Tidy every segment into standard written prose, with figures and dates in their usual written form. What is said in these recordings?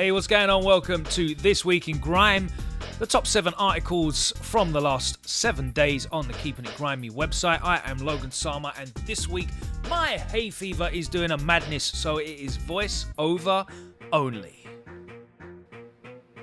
Hey, what's going on? Welcome to This Week in Grime, the top 7 articles from the last 7 days on the Keeping It Grimy website. I am Logan Sama, and this week my hay fever is doing a madness, so it is voice over only.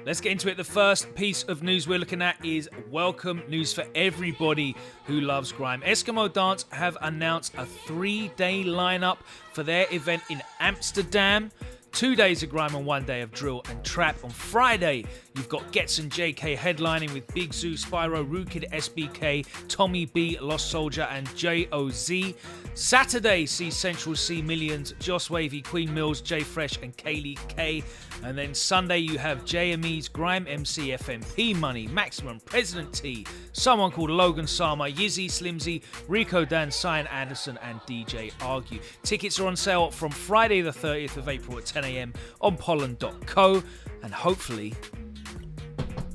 Let's get into it. The first piece of news we're looking at is welcome news for everybody who loves grime. Eskimo Dance have announced a 3-day lineup for their event in Amsterdam. 2 days of grime and 1 day of drill and trap. On Friday, you've got Gets and JK headlining with Big Zoo, Spyro, Rukid, SBK, Tommy B, Lost Soldier, and JOZ. Saturday sees Central C Millions, Joss Wavy, Queen Mills, J Fresh, and Kaylee K. And then Sunday, you have JME's Grime MC, FMP Money, Maximum, President T, someone called Logan Sama, Yizzy, Slimzy, Rico Dan, Cyan Anderson, and DJ Argue. Tickets are on sale from Friday the 30th of April at 10 a.m. on pollen.co, and hopefully,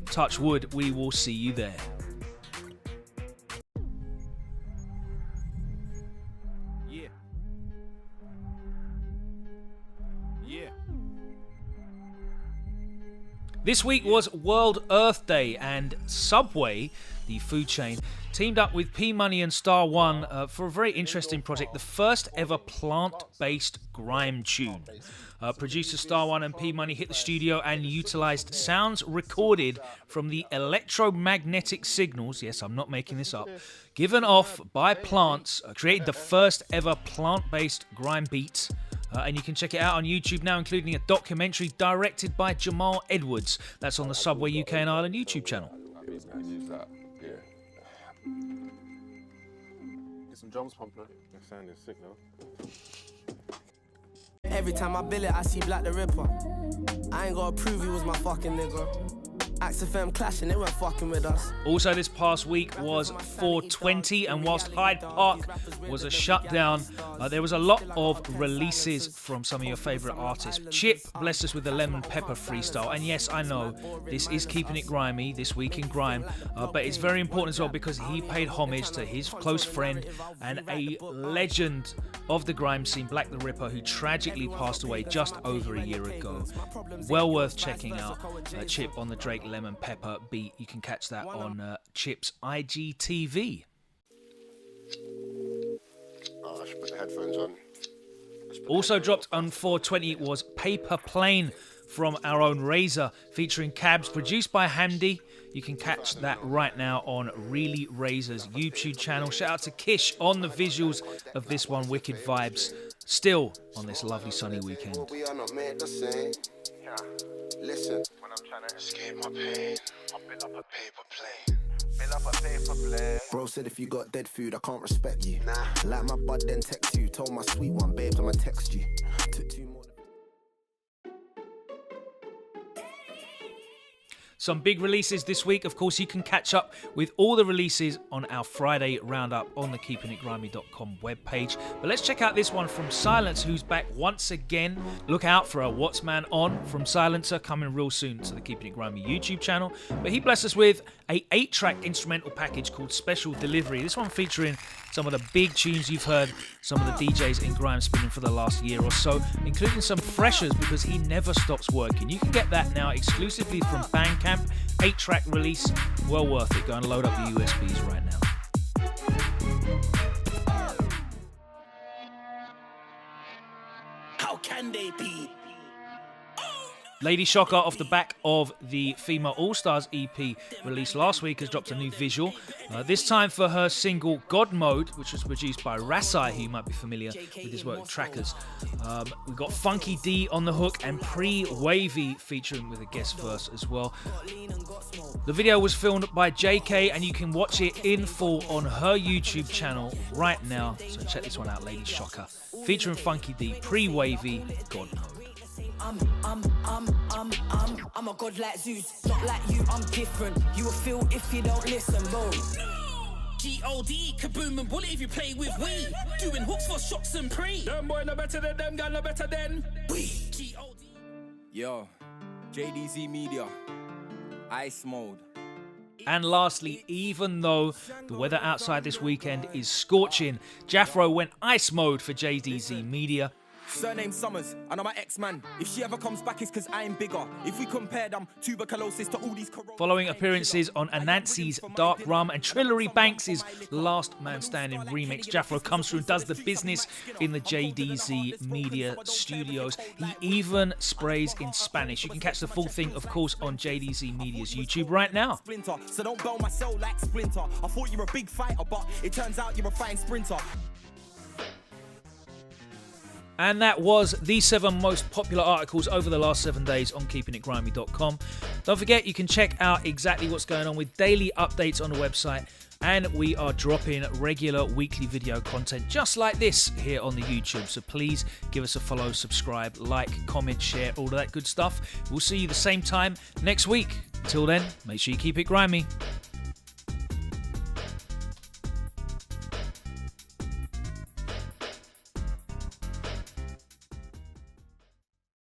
touch wood, we will see you there. This week was World Earth Day, and Subway, the food chain, teamed up with P Money and StarOne for a very interesting project, the first ever plant-based grime tune. Producer StarOne and P Money hit the studio and utilized sounds recorded from the electromagnetic signals, yes, I'm not making this up, given off by plants, created the first ever plant-based grime beat. And you can check it out on YouTube now, including a documentary directed by Jamal Edwards. That's on the Subway UK and Ireland YouTube channel. Use that, yeah. Get some drums pumping. That sound is sick, though. Every time I bill it, I see Black the Ripper. I ain't gotta prove he was my fucking nigga. Axe FM clashing, they weren't fucking with us. Also this past week was 420, and whilst Hyde Park was a shutdown, there was a lot of releases from some of your favourite artists. Chip blessed us with the Lemon Pepper freestyle, and yes, I know this is Keeping It Grimy, This Week in Grime, but it's very important as well because he paid homage to his close friend and a legend of the grime scene, Black the Ripper, who tragically passed away just over a year ago. Well worth checking out Chip on the Drake Lemon Pepper beat. You can catch that on Chip's IGTV. Oh, I should put the headphones on. Also dropped on 420 was Paper Plane from our own Razor, featuring Kabz, produced by Hamdi. You can catch that right now on Really Razor's YouTube channel. Shout out to Kish on the visuals of this one, Wicked Vibes. Still on this lovely sunny weekend. We are not made the same. Listen, When I'm trying to escape my pain, I build up a paper plane. Build up a paper plane. bro said if you got dead food, I can't respect you. Nah, like my bud then text you. Told my sweet one, babes, I'ma text you. Took 2 more. Some big releases this week. Of course, you can catch up with all the releases on our Friday roundup on the keepingitgrimy.com webpage. But let's check out this one from Silence, who's back once again. Look out for a What's Man On from Silencer coming real soon to the Keeping It Grimy YouTube channel. But he blessed us with a 8-track instrumental package called Special Delivery. This one featuring some of the big tunes you've heard some of the DJs in grime spinning for the last year or so, including some freshers because he never stops working. You can get that now exclusively from Bandcamp. 8-track release, well worth it. Go and load up the USBs right now. How can they be? Lady Shocker, off the back of the Female All-Stars EP released last week, has dropped a new visual. This time for her single God Mode, which was produced by Rasai, who you might be familiar with his work with Trackers. We've got Funky Dee on the hook and Pre Wavy featuring with a guest verse as well. The video was filmed by JK and you can watch it in full on her YouTube channel right now. So check this one out, Lady Shocker, featuring Funky Dee, Pre Wavy, God Mode. I'm a god like Zeus, not like you, I'm different. You will feel if you don't listen, bro. G.O.D. kaboom and bullet if you play with we. Doing hooks for shots and pre. Them boy no better than them, gal no better than we. G.O.D. Yo, JDZ Media, Ice Mode. And lastly, even though the weather outside this weekend is scorching, Jafro went ice mode for JDZ Media, Surname Summers, and I'm my ex-man. If she ever comes back, it's cause I'm bigger. If we compared, I'm tuberculosis to all these corona. Following appearances on Anansi's Dark Rum and Trillery Banks' Last Man Standing remix, Jafro comes through and does the business in the JDZ Media Studios. He even sprays in Spanish. You can catch the full thing, of course, on JDZ Media's YouTube right now. So don't bell my soul like Splinter. I thought you were a big fighter, but it turns out you're a fine sprinter. And that was the 7 most popular articles over the last 7 days on keepingitgrimy.com. Don't forget, you can check out exactly what's going on with daily updates on the website. And we are dropping regular weekly video content just like this here on the YouTube. So please give us a follow, subscribe, like, comment, share, all of that good stuff. We'll see you the same time next week. Until then, make sure you keep it grimy.